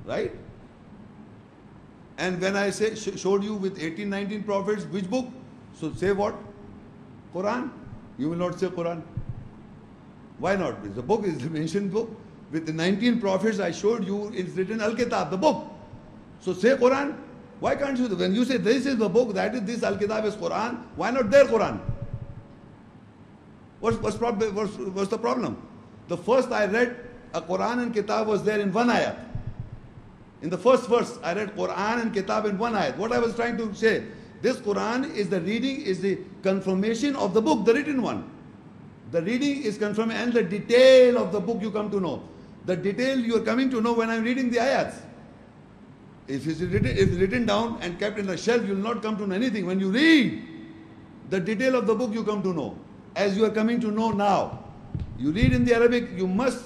right? And when I say showed you with 18, 19 prophets, which book? So say what? Quran. You will not say Quran. Why not? Because the book is the mentioned book. With the 19 prophets I showed you, it's written Al-Kitab, the book. So say Quran. Why can't you? When you say this is the book, that is this Al-Kitab is Quran, why not their Quran? What's the problem? The first I read a Quran and Kitab was there in one ayat. In the first verse, I read Quran and Kitab in one ayat. What I was trying to say, this Quran is the reading, is the confirmation of the book, the written one. The reading is confirming, and the detail of the book you come to know. The detail you are coming to know when I'm reading the ayats. If it's written down and kept in the shelf, you will not come to know anything. When you read the detail of the book, you come to know. As you are coming to know now. You read in the Arabic, you must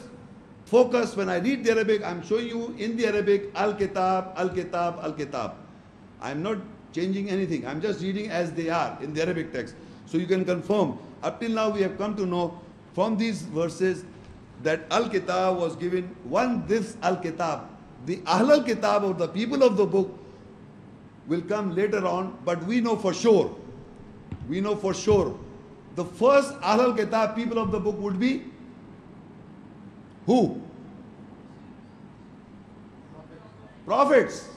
focus. When I read the Arabic, I'm showing you in the Arabic, Al-Kitab, Al-Kitab, Al-Kitab. I'm not changing anything. I'm just reading as they are in the Arabic text. So you can confirm. Up till now, we have come to know from these verses that Al-Kitab was given, this Al-Kitab. The Ahl al-Kitab, or the people of the book, will come later on, but we know for sure. We know for sure. The first Ahl al-Kitab, people of the book, would be who? Prophets.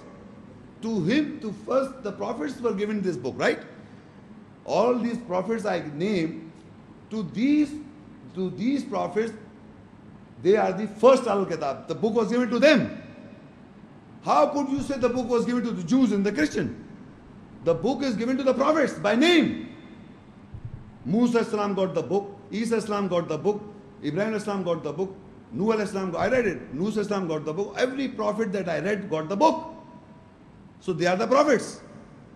First, the prophets were given this book, right? All these prophets I name, to these prophets, they are the first Ahl al-Kitab. The book was given to them. How could you say the book was given to the Jews and the Christians? The book is given to the prophets by name. Musa Islam got the book, Isa Islam got the book, Ibrahim Islam got the book, Nuh Islam, I read it, Musa Islam got the book. Every prophet that I read got the book. So they are the prophets.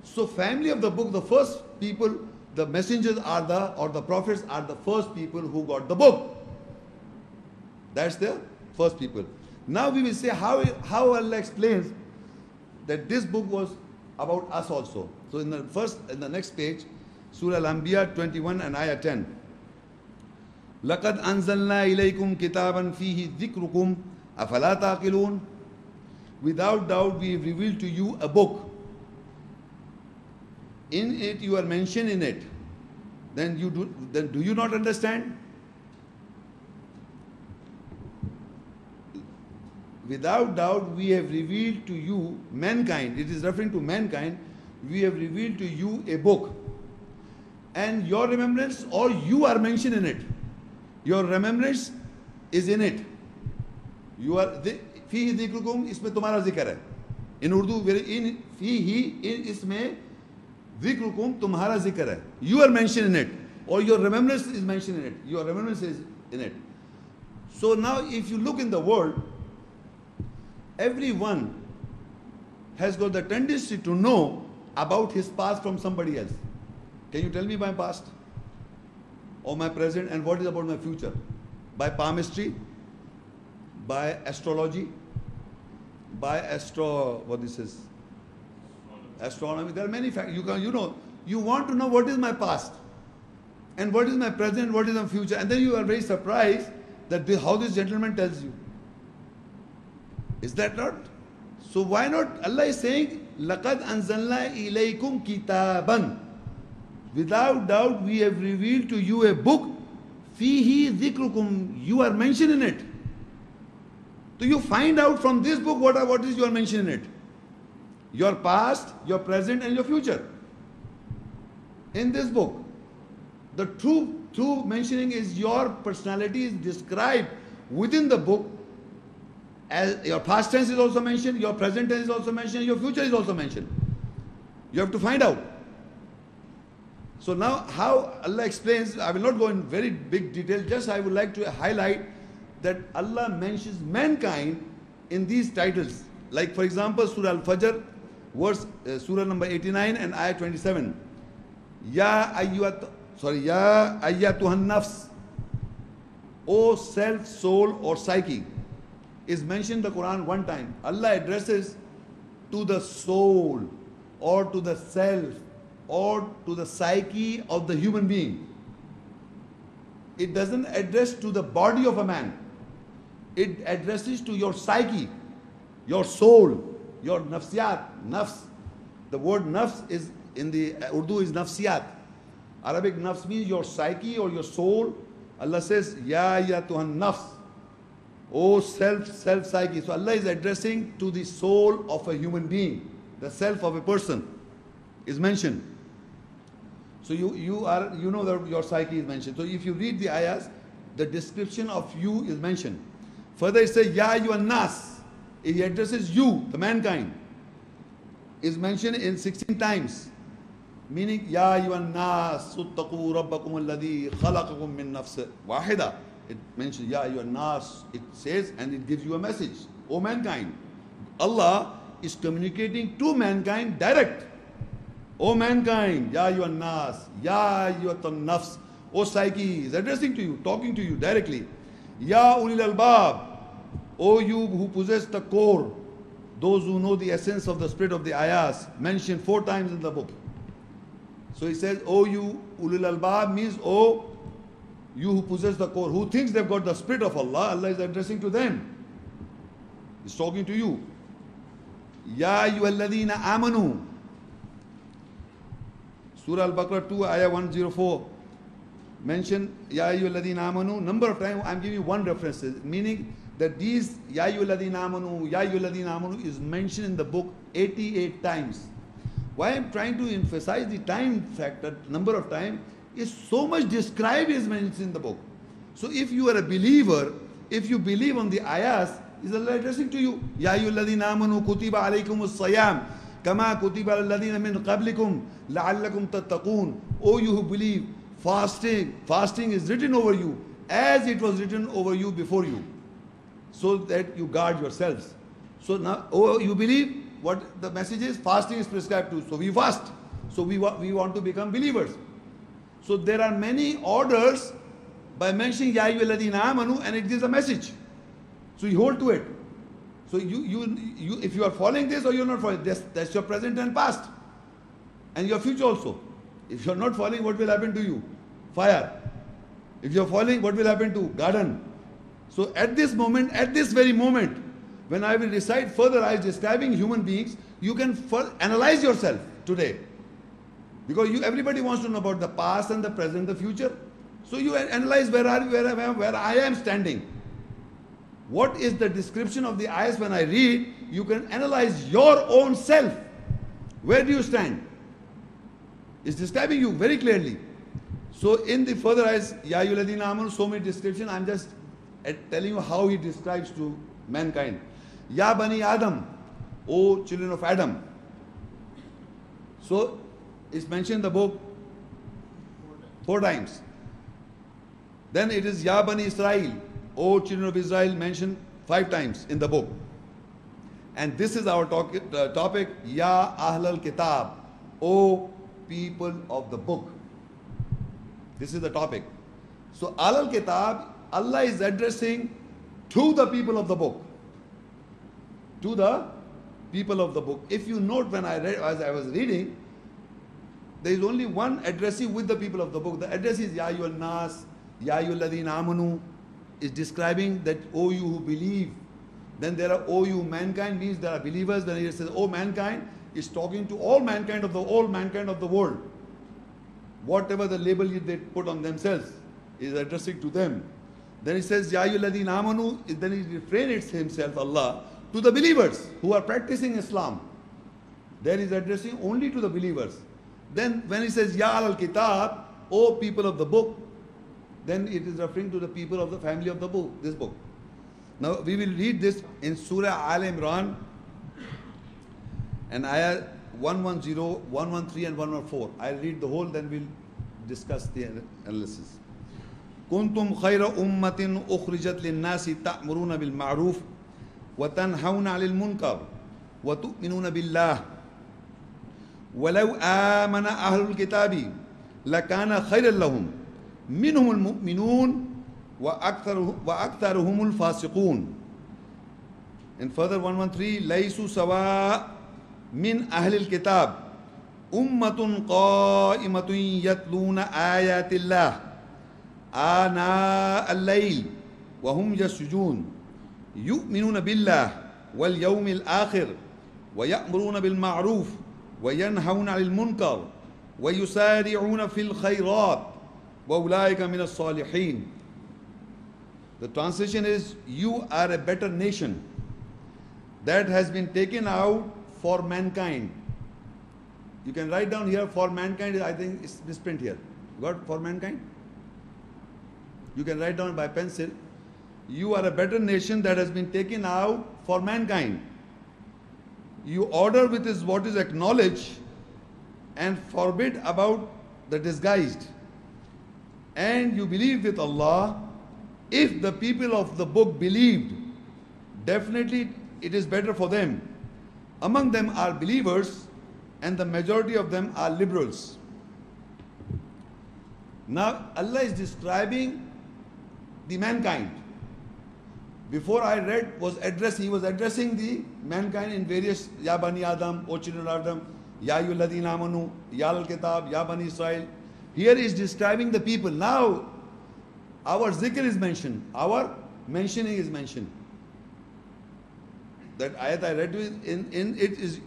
So family of the book, the first people, the messengers are the prophets are the first people who got the book. That's the first people. Now we will say how Allah explains that this book was about us also. So in the next page, Surah Al-Anbiya 21 and Ayah 10. لَقَدْ أَنزَلْنَا إِلَيْكُمْ كِتَابًا فِيهِ ذِكْرُكُمْ أَفَلَا تَعْقِلُونَ. Without doubt we have revealed to you a book. In it you are mentioned in it. Then do you not understand? Without doubt we have revealed to you, mankind, it is referring to mankind, we have revealed to you a book. And your remembrance, or you are mentioned in it. Your remembrance is in it. You are फीही ज़िक्रुकुम, इसमें तुम्हारा जिक्र है. In Urdu, in फीही, in इसमें ज़िक्रुकुम, तुम्हारा जिक्र है. You are mentioned in it, or your remembrance is mentioned in it. Your remembrance is in it. So now, if you look in the world, everyone has got the tendency to know about his past from somebody else. Can you tell me my past or my present, and what is about my future? By palmistry, by astrology, by astronomy. There are many factors. You want to know what is my past and what is my present, what is my future, and then you are very surprised that how this gentleman tells you. Is that not? So why not? Allah is saying, لَقَدْ أَنزَلْنَا إِلَيْكُمْ كِتَابًا. Without doubt we have revealed to you a book. فِيهِ ذِكْرُكُمْ. You are mentioned in it. So you find out from this book what is your mention in it. Your past, your present, and your future. In this book. The true mentioning is your personality is described within the book. As your past tense is also mentioned, your present tense is also mentioned, your future is also mentioned. You have to find out. So now how Allah explains, I will not go in very big detail, just I would like to highlight that Allah mentions mankind in these titles. Like for example, Surah Al-Fajr, Surah number 89 and Ayah 27. Ya ayyatuhan nafs, O self, soul or psyche, is mentioned in the Quran one time. Allah addresses to the soul or to the self or to the psyche of the human being. It doesn't address to the body of a man. It addresses to your psyche. your soul, your nafsiyat, nafs. The word nafs is in the Urdu is nafsiyat. Arabic nafs means your psyche or your soul. Allah says, Ya ayyatuhan nafs. Oh self psyche. So Allah is addressing to the soul of a human being. The self of a person is mentioned. So you know that your psyche is mentioned. So if you read the ayahs, the description of you is mentioned. Further it says, Ya ayyuhan nas. He addresses you, the mankind. Is mentioned in 16 times. Meaning, Ya ayyuhan nas, uttaqu rabbakum alladhi khalaqakum min nafs wahida. It mentions Ya ayyuhan nas. It says, and it gives you a message. O mankind. Allah is communicating to mankind direct. O mankind, Ya ayyuhan nas, Ya ayyuhan nafs. O psyche is addressing to you, talking to you directly. Ya ulil albab. O you who possess the core, those who know the essence of the spirit of the ayahs, mentioned 4 times in the book. So he says, O you ulil albab means, O you who possess the core, who thinks they've got the spirit of Allah, Allah is addressing to them. He's talking to you. Ya ayyuhalladhina amanu. Surah Al-Baqarah 2, ayah 104. Mention Ya ayyuhalladhina amanu. Number of times I'm giving you one reference, meaning that these Ya ayyuhalladhina amanu, Ya ayyuhalladhina amanu is mentioned in the book 88 times. Why I'm trying to emphasize the time factor, number of times, is so much described is mentioned in the book. So if you are a believer, if you believe on the ayahs, is Allah addressing to you? Ya ayyuhalladhina amanu kutiba alaykumus siyam kama kutiba alladhina min qablikum la'allakum tattaqun. O you who believe, fasting is written over you as it was written over you before you, so that you guard yourselves. So now, oh, you believe what the message is? Fasting is prescribed to. So we fast. So we want to become believers. So there are many orders by mentioning Ya ayyuhalladhina amanu, and it gives a message. So you hold to it. So you if you are following this or you're not following, that's your present and past. And your future also. If you're not following, what will happen to you? Fire. If you're following, what will happen to garden? So at this moment, at this very moment, when I will recite further ayahs describing human beings, you can analyze yourself today. Because everybody wants to know about the past and the present, the future. So you analyze where I am standing. What is the description of the ayahs when I read? You can analyze your own self. Where do you stand? It's describing you very clearly. So in the further ayahs, Ya ayyuhalladhina amanu, so many description, I'm just telling you how he describes to mankind. Ya bani Adam, O children of Adam. So it's mentioned in the book 4 times. Then it is Ya bani Israel, O children of Israel, mentioned 5 times in the book. And this is our topic, Ya Ahlal Kitab, O people of the book. This is the topic. So Ahlal Kitab, Allah is addressing to the people of the book. To the people of the book. If you note, when I read, as I was reading, there is only one addressee with the people of the book. The address is Ya ayyuhan nas, Ya ayyuhalladhina amanu, is describing that O you who believe. Then there are O you mankind, means there are believers. When it says O mankind, is talking to all mankind of the world. Whatever the label they put on themselves is addressing to them. Then he says Ya ayyuhalladhina amanu, then he refrains himself, Allah, to the believers who are practicing Islam. Then he is addressing only to the believers. Then when he says Ya Ahlal Kitab, O people of the book, then it is referring to the people of the family of the book, this book. Now we will read this in Surah Al Imran, and ayah 110, 113 and 114. I'll read the whole, then we'll discuss the analysis. كنتم خير أمة أخرجت للناس تأمرون بالمعروف وتنهون عن المنكر وتؤمنون بالله ولو آمن أهل الكتاب لكان خيرا لهم منهم المؤمنون وأكثرهم الفاسقون. And further 113, ليسوا سواء من أهل الكتاب أمة قائمة يتلون آيات الله آناء الليل وهم يسجدون يؤمنون بالله وَالْيَوْمِ الْآخِرِ وَيَأْمُرُونَ بِالْمَعْرُوفِ وَيَنْهَوْنَ عَنِ الْمُنْكَرِ وَيُسَارِعُونَ فِي الْخَيْرَاتِ وَأُولَٰئِكَ مِنَ الصَّالِحِينَ. The translation is, you are a better nation that has been taken out for mankind. You can write down here for mankind, I think it's misprint here. Got for mankind? You can write down by pencil. You are a better nation that has been taken out for mankind. You order with what is acknowledged and forbid about the disguised. And you believe with Allah. If the people of the book believed, definitely it is better for them. Among them are believers, and the majority of them are liberals. Now Allah is describing the mankind. Before I read he was addressing the mankind in various Ya Bani Adam, O children of Adam, Ya ayyuhalladhina amanu, Ya al-kitab, Ya Bani Israel. Here he is describing the people. Now our zikr is mentioned, our mentioning is mentioned. That ayat I read in it is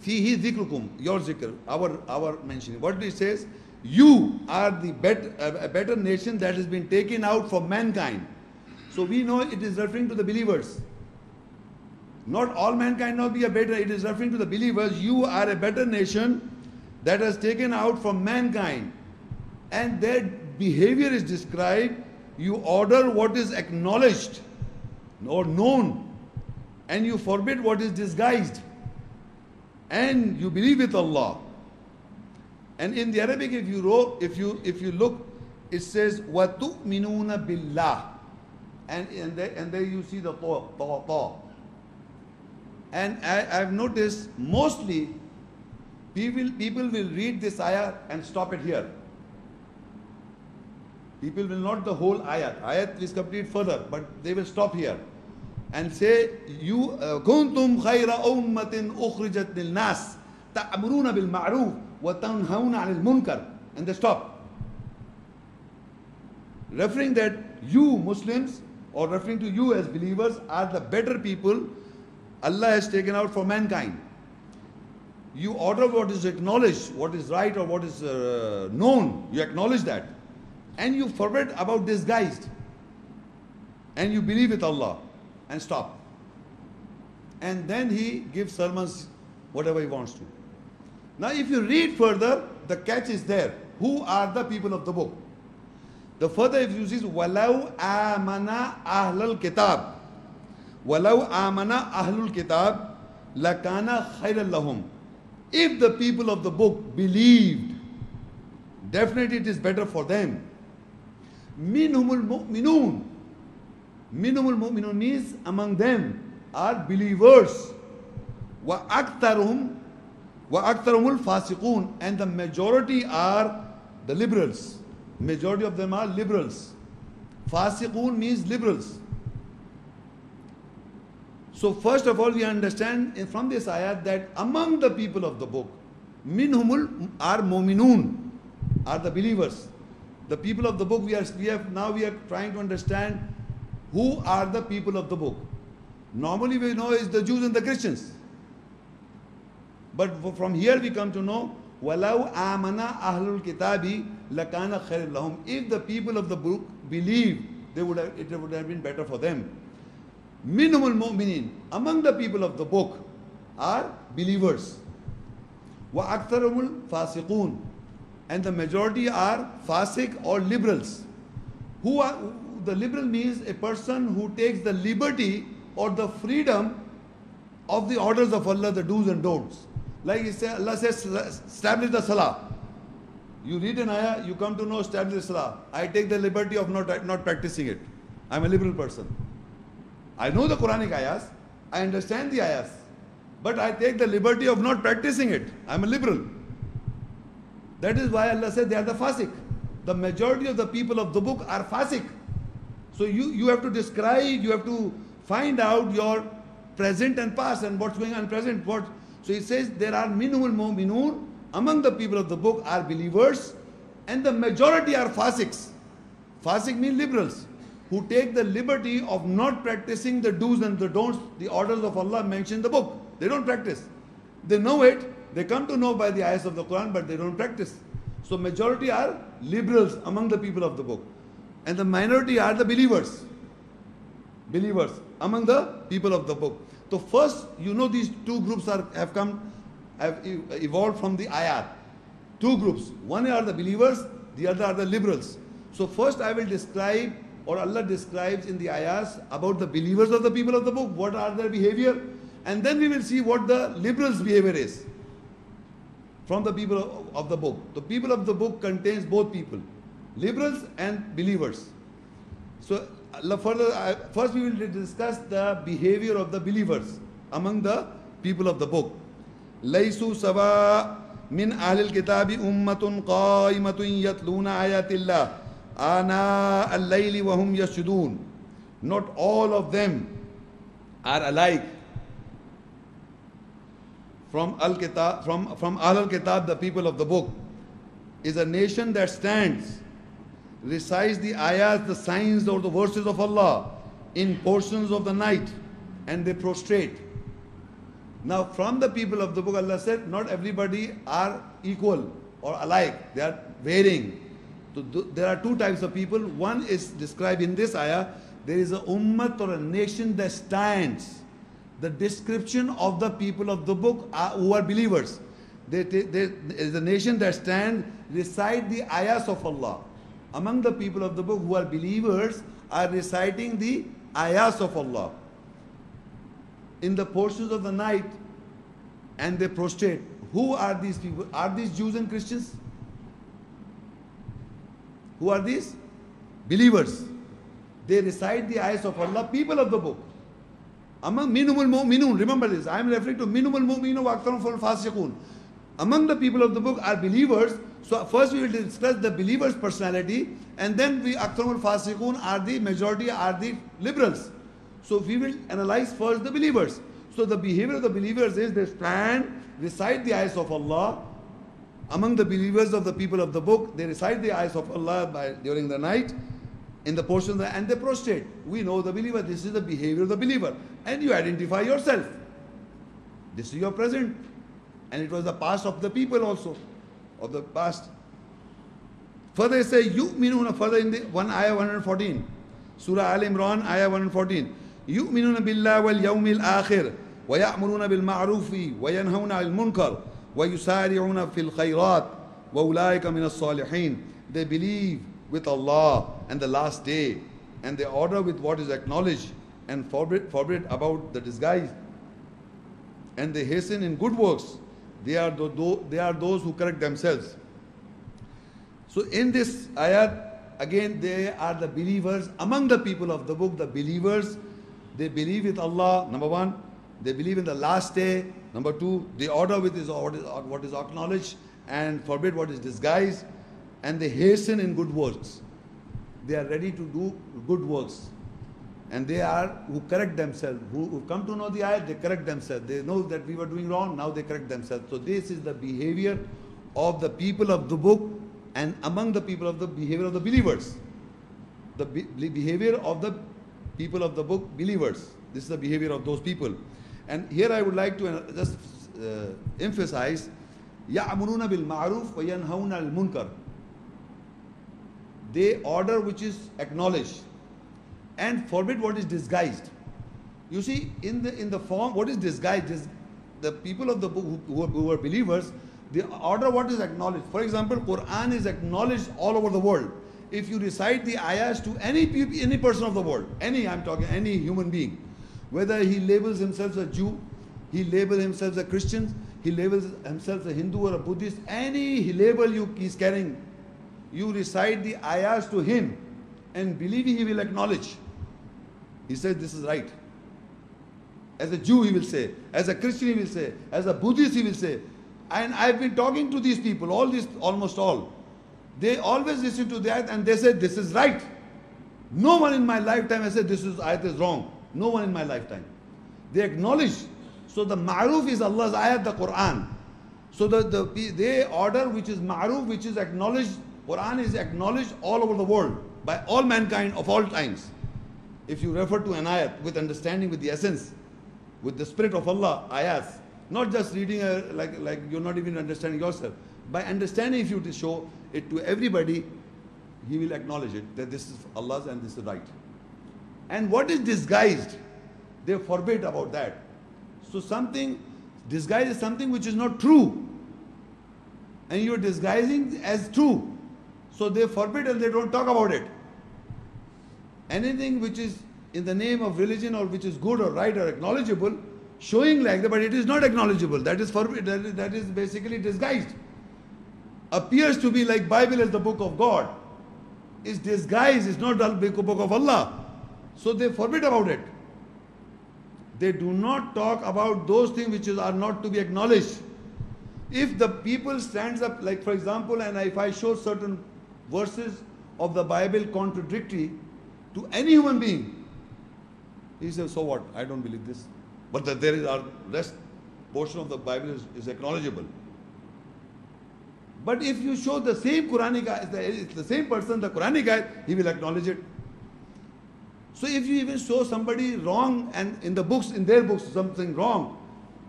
fihi dhikrukum, your zikr, our mentioning. What it says, you are the a better nation that has been taken out for mankind. So we know it is referring to the believers. Not all mankind not be a better, it is referring to the believers. You are a better nation that has taken out from mankind. And their behavior is described. You order what is acknowledged or known, and you forbid what is disguised, and you believe with Allah. And in the Arabic, if you look, it says وَتُؤْمِنُونَ بِاللَّهِ, and there you see the ta. And I've noticed mostly people will read this ayah and stop it here. People will not the whole ayat. Ayat is complete further, but they will stop here and say, "You kuntum khayra ummatin ukhrijat lil nas ta'muruna bil ma'ruf wa tanhauna 'anil munkar," and they stop, referring that you Muslims, or referring to you as believers, are the better people Allah has taken out for mankind. You order what is acknowledged, what is right or what is known. You acknowledge that. And you forbid about disguised, and you believe with Allah, and stop. And then he gives sermons whatever he wants to. Now if you read further, the catch is there. Who are the people of the book? The further if you see, وَلَوْ آمَنَا أَهْلَ الْكِتَابِ وَلَوْ آمَنَا أَهْلُ الْكِتَابِ لَكَانَ خَيْرًا لَهُمْ. If the people of the book believed, definitely it is better for them. Minhumul mu'minun. Minhumul mu'minun means among them are believers. Wa aktharumul fasiqun, and the majority are the liberals. Majority of them are liberals. Fasiqun means liberals. So first of all, we understand from this ayat that among the people of the book, minhumul are mu'minun, are the believers. The people of the book, we are trying to understand who are the people of the book. Normally we know is the Jews and the Christians. But from here we come to know, وَلَوْ آمَنَا أَهْلُ الْكِتَابِ لَكَانَ خَيْرًا لَهُمْ. If the people of the book believe, it would have been better for them. Minhumul mu'minin, among the people of the book are believers. Wa aktharumul fasiqun, and the majority are fasiq or liberals. Who are the liberal means a person who takes the liberty or the freedom of the orders of Allah, the do's and don'ts. Like Allah says, establish the salah. You read an ayah, you come to know establish the salah. I take the liberty of not practicing it. I'm a liberal person. I know the Quranic ayahs, I understand the ayahs, but I take the liberty of not practicing it. I'm a liberal. That is why Allah said they are the fasiq. The majority of the people of the book are fasiq. So you have to describe, you have to find out your present and past and what's going on present. So it says there are minhumul mu'minun, among the people of the book are believers, and the majority are fasiqs. Fasiq means liberals. who take the liberty of not practicing the do's and the don'ts, the orders of Allah mentioned in the book. They don't practice. They know it, they come to know by the ayahs of the Quran, but they don't practice. So majority are liberals among the people of the book. And the minority are the believers. Believers among the people of the book. So first, these two groups have evolved from the ayat. Two groups. One are the believers, the other are the liberals. So first I will describe, or Allah describes in the ayahs about the believers of the people of the book, what are their behavior, and then we will see what the liberals' behavior is from the people of the book. The people of the book contains both people, liberals and believers. So first we will discuss the behavior of the believers among the people of the book. Laysu sawa min ahlil kitabi ummatun qaimatun yatluna ayatillah ana al-layli wa hum yasjudun. Not all of them are alike. From Al-Kitab, from Ahlul Kitab, the people of the book, is a nation that stands, recites the ayahs, the signs or the verses of Allah in portions of the night, and they prostrate. Now from the people of the book, Allah said, not everybody are equal or alike. They are varying. So there are two types of people. One is described in this ayah. There is a ummat or a nation that stands. The description of the people of the book who are believers. There is a nation that stands, recite the ayahs of Allah. Among the people of the book who are believers are reciting the ayahs of Allah in the portions of the night, and they prostrate. Who are these people? Are these Jews and Christians? Who are these? Believers. They recite the ayahs of Allah, people of the book. Among minumul mu'minun, remember this, I am referring to minumul mu'minun wa aktharuhum fasiqun. Among the people of the book are believers. So first we will discuss the believers' personality, and then aktharuhum fasiqun are the majority, are the liberals. So we will analyze first the believers. So the behavior of the believers is they stand, recite the ayahs of Allah. Among the believers of the people of the book, they recite the ayahs of Allah during the night, in the portion, and they prostrate. We know the believer, this is the behavior of the believer. And you identify yourself. This is your present. And it was the past of the people also, of the past. Further say, yu'minuna, further in the ayah 114. Surah Al-Imran, ayah 114. Yu'minuna billah wal yawmil akhir, wa ya'muruna bil ma'rufi, wa yanhawna al munkar, wa yusari'una fil khayrat, wa ulaika min as-salihin. They believe with Allah and the last day, and they order with what is acknowledged, and forbid about the disguise, and they hasten in good works. They are those who correct themselves. So in this ayat, again they are the believers among the people of the book. The believers, they believe with Allah, number one. They believe in the last day, number two. They order with what is acknowledged and forbid what is disguised. And they hasten in good works. They are ready to do good works. And they are who correct themselves. Who come to know the ayat, they correct themselves. They know that we were doing wrong, now they correct themselves. So this is the behavior of the people of the book, and among the people of the behavior of the believers. The behavior of the people of the book, believers. This is the behavior of those people. And here I would like to just emphasize, يَأْمُرُونَ بِالْمَعْرُوفِ وَيَنْهَوْنَ الْمُنْكَرِ. They order which is acknowledged and forbid what is disguised. You see, in the form, what is disguised is the people of the book who are believers, they order what is acknowledged. For example, Quran is acknowledged all over the world. If you recite the ayahs to any person of the world, any human being, whether he labels himself a Jew, he labels himself a Christian, he labels himself a Hindu or a Buddhist, any label he's carrying, you recite the ayahs to him, and believe me, he will acknowledge. He says this is right. As a Jew he will say, as a Christian he will say, as a Buddhist he will say. And I've been talking to these people, almost all. They always listen to that and they say this is right. No one in my lifetime has said this ayat is wrong. No one in my lifetime. They acknowledge. So the ma'ruf is Allah's ayat, the Quran. So they order which is ma'ruf, which is acknowledged. Quran is acknowledged all over the world by all mankind of all times. if you refer to an ayat with understanding, with the essence, with the spirit of Allah, ayats, not just reading like you're not even understanding yourself. By understanding, if you to show it to everybody, he will acknowledge it, that this is Allah's and this is right. And what is disguised, they forbid about that. So something, disguise is something which is not true. And you're disguising as true. So they forbid and they don't talk about it. Anything which is in the name of religion or which is good or right or acknowledgeable, showing like that, but it is not acknowledgeable. That is forbid, that is basically disguised. Appears to be like Bible as the book of God. Is disguised, it's not the book of Allah. So they forbid about it. They do not talk about those things which are not to be acknowledged. If the people stands up, like for example, and if I show certain verses of the Bible contradictory to any human being, he says, so what? I don't believe this. But that there is our rest portion of the Bible is acknowledgeable. But if you show the same Quranic ayat, it's the same person, the Quranic ayat, he will acknowledge it. So if you even show somebody wrong and in the books, in their books, something wrong,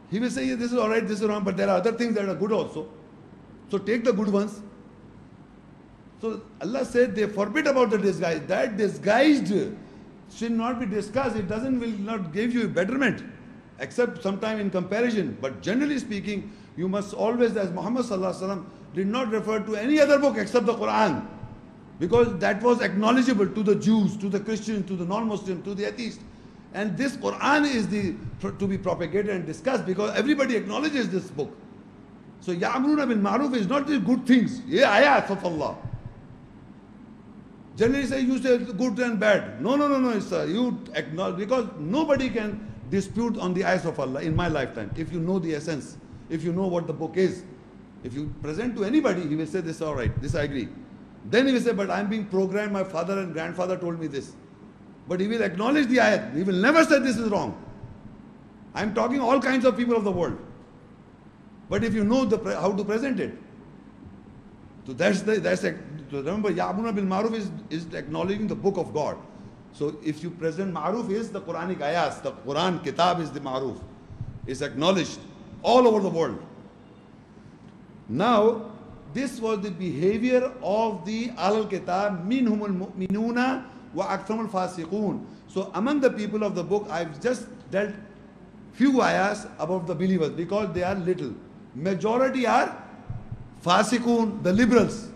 he will say, yeah, this is all right, this is wrong, but there are other things that are good also. So take the good ones. So Allah said they forbid about the disguise. That disguised should not be discussed. It will not give you betterment, except sometime in comparison. But generally speaking, you must always, as Muhammad Sallallahu Alaihi Wasallam did not refer to any other book except the Quran. Because that was acknowledgeable to the Jews, to the Christians, to the non-Muslims, to the atheists. And this Quran is to be propagated and discussed because everybody acknowledges this book. So Ya'muruna bil Ma'ruf is not the good things. Yeah, ayat of Allah. Generally say you say good and bad. No, it's you acknowledge, because nobody can dispute on the eyes of Allah in my lifetime. If you know the essence, if you know what the book is, if you present to anybody, he will say this is all right, this I agree. Then he will say, but I'm being programmed, my father and grandfather told me this. But he will acknowledge the ayat. He will never say this is wrong. I'm talking all kinds of people of the world. But if you know how to present it, so remember, Ya'muruna bil Ma'ruf is acknowledging the book of God. So if you present Ma'ruf is the Quranic ayahs, the Quran Kitab is the Ma'ruf. It's acknowledged all over the world. Now, this was the behavior of the Ahlul Kitab, minhumul mu'minuna wa akthamul fasiqun. So among the people of the book, I've just dealt few ayahs about the believers because they are little. Majority are fasiqun, the liberals.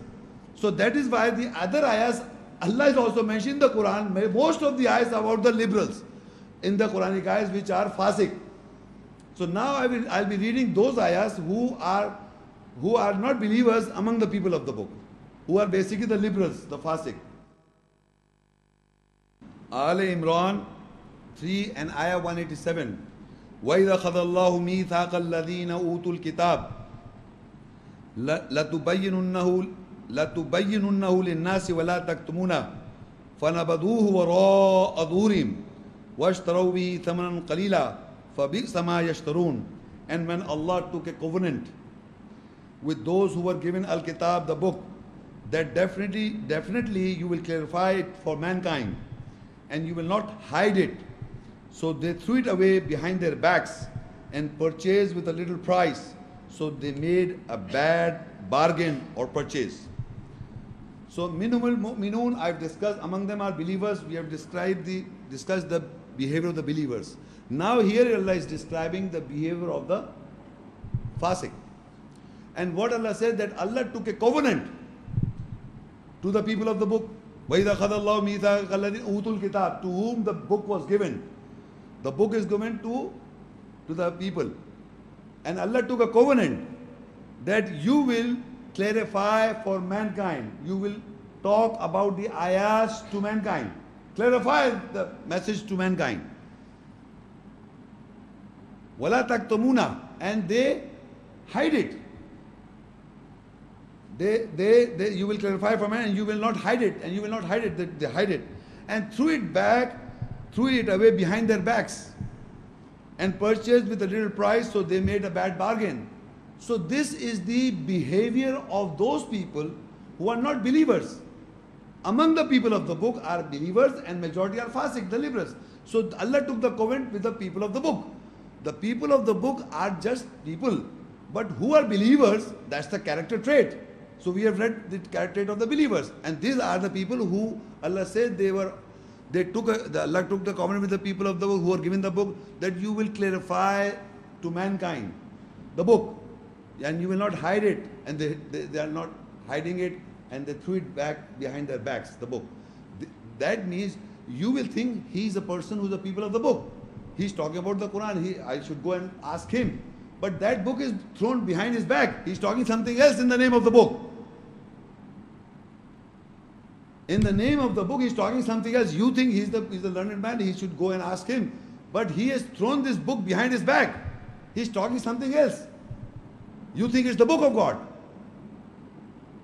So that is why the other ayahs, Allah is also mentioned in the Quran, most of the ayahs about the liberals in the Quranic ayahs which are fasiq. So now I'll be reading those ayahs who are not believers among the people of the book, who are basically the liberals, the fasiq. Al Imran 3 and ayah 187. وَإِذَا خَذَ اللَّهُ مِيثَاقَ الَّذِينَ أُوتُوا الْكِتَابَ لَتُبَيِّنُنَّهُ لِلنَّاسِ وَلَا تَكْتُمُونَهُ فَنَبَذُوهُ وَرَاءَ ظُهُورِهِمْ وَاشْتَرَوْا بِهِ ثَمَنًا قَلِيلًا فَبِئْسَ مَا يَشْتَرُونَ. And when Allah took a covenant with those who were given Al-Kitab, the book, that definitely you will clarify it for mankind and you will not hide it. So they threw it away behind their backs and purchased with a little price. So they made a bad bargain or purchase. So minhumul mu'minun, I've discussed, among them are believers. We have discussed the behavior of the believers. Now here Allah is describing the behavior of the fasiq. And what Allah said, that Allah took a covenant to the people of the book. وَإِذَا خَذَ اللَّهُ مِيثَاقَ الَّذِينَ أُوتُوا الْكِتَابَ, to whom the book was given. The book is given to the people. And Allah took a covenant that you will clarify for mankind. You will talk about the ayahs to mankind. Clarify the message to mankind. وَلَا تَكْتُمُونَ, and they hide it. You will clarify for man and you will not hide it, and you will not hide it, they hide it. And threw it away behind their backs and purchased with a little price, so they made a bad bargain. So this is the behavior of those people who are not believers. among the people of the book are believers and majority are fasik, the liberals. So Allah took the covenant with the people of the book. The people of the book are just people. But who are believers, that's the character trait. So we have read the character trait of the believers. And these are the people who Allah said Allah took the covenant with the people of the book who are given the book, that you will clarify to mankind the book. And you will not hide it. And they are not hiding it, and they threw it back behind their backs, the book. That means you will think he is a person who is the people of the book. He is talking about the Quran. I should go and ask him. But that book is thrown behind his back. He is talking something else in the name of the book. In the name of the book, he is talking something else. You think he's the learned man, he should go and ask him. But he has thrown this book behind his back. He is talking something else. You think it's the book of God.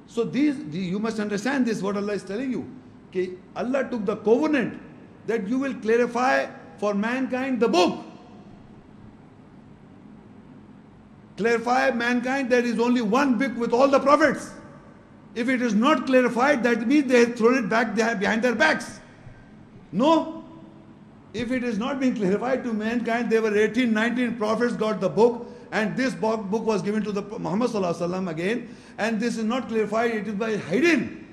So you must understand this, what Allah is telling you. Okay, Allah took the covenant that you will clarify for mankind the book. Clarify mankind, there is only one book with all the prophets. If it is not clarified, that means they have thrown it back behind their backs. No. If it is not being clarified to mankind, there were 18, 19 prophets got the book, and this book was given to the Muhammad Sallallahu Alaihi Wasallam again, and this is not clarified, it is by hiding.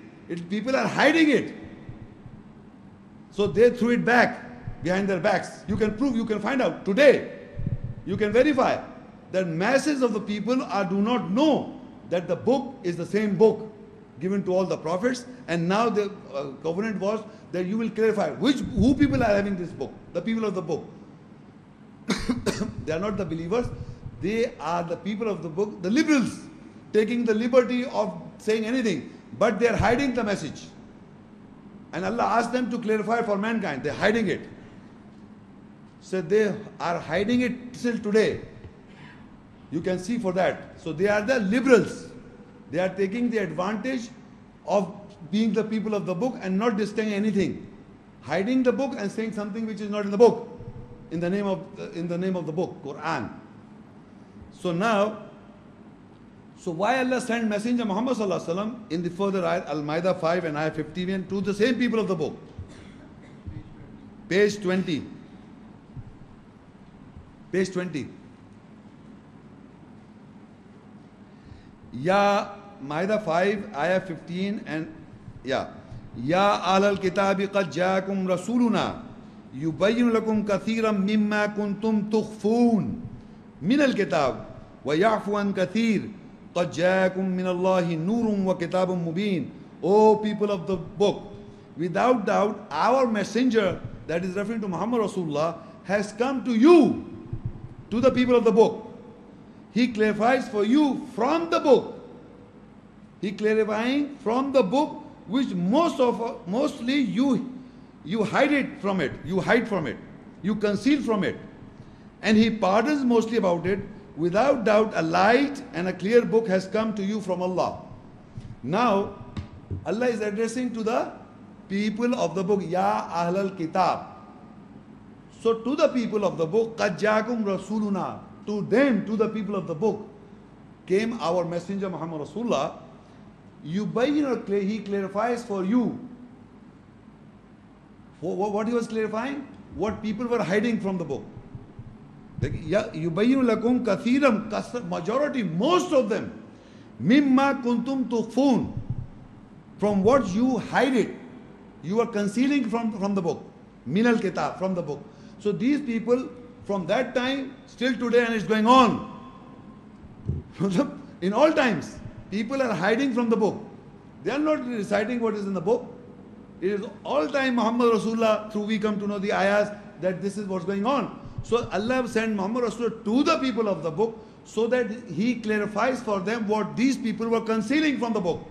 People are hiding it. So they threw it back behind their backs. You can prove, you can find out today. You can verify that masses of the people do not know that the book is the same book given to all the prophets, and now the covenant was that you will clarify who people are having this book, the people of the book. They are not the believers, they are the people of the book, the liberals, taking the liberty of saying anything, but they are hiding the message. And Allah asked them to clarify for mankind. They are hiding it. So they are hiding it till today. You can see for that. So they are the liberals. They are taking the advantage of being the people of the book and not saying anything. Hiding the book and saying something which is not in the book. In the name of the book, Quran. So now, why Allah sent Messenger Muhammad Sallallahu Alaihi Wasallam in the further ayat, Al-Ma'idah 5 and ayah 51, to the same people of the book? Page 20. Page 20. Ya Ma'idah 5, ayah 15 and Ya ahlal kitabi qad ja'akum rasuluna yubayyinu lakum kathiran mimma kuntum tukhfun min al-kitab wa ya'fu an kathir qad ja'akum min Allahi nurun wa kitabun mubin. O people of the book, without doubt our messenger, that is referring to Muhammad Rasulullah, has come to you, to the people of the book. He clarifies for you from the book. He clarifying from the book, which mostly you hide it from it. You hide from it. You conceal from it. And he pardons mostly about it. Without doubt, a light and a clear book has come to you from Allah. Now, Allah is addressing to the people of the book, Ya Ahlal Kitab. So to the people of the book, Qad Ja'akum Rasuluna. To them, to the people of the book, came our messenger Muhammad Rasulullah. He clarifies for you. What he was clarifying? What people were hiding from the book. Yubayyinu lakum kathiram, majority, most of them, mimma kuntum tukhfun, from what you hide it. You are concealing from the book. Min al-kitab, from the book. So these people, from that time, still today, and it's going on. In all times, people are hiding from the book. They are not reciting what is in the book. It is all time Muhammad Rasulullah, through we come to know the ayahs, that this is what's going on. So Allah sent Muhammad Rasulullah to the people of the book, so that he clarifies for them what these people were concealing from the book.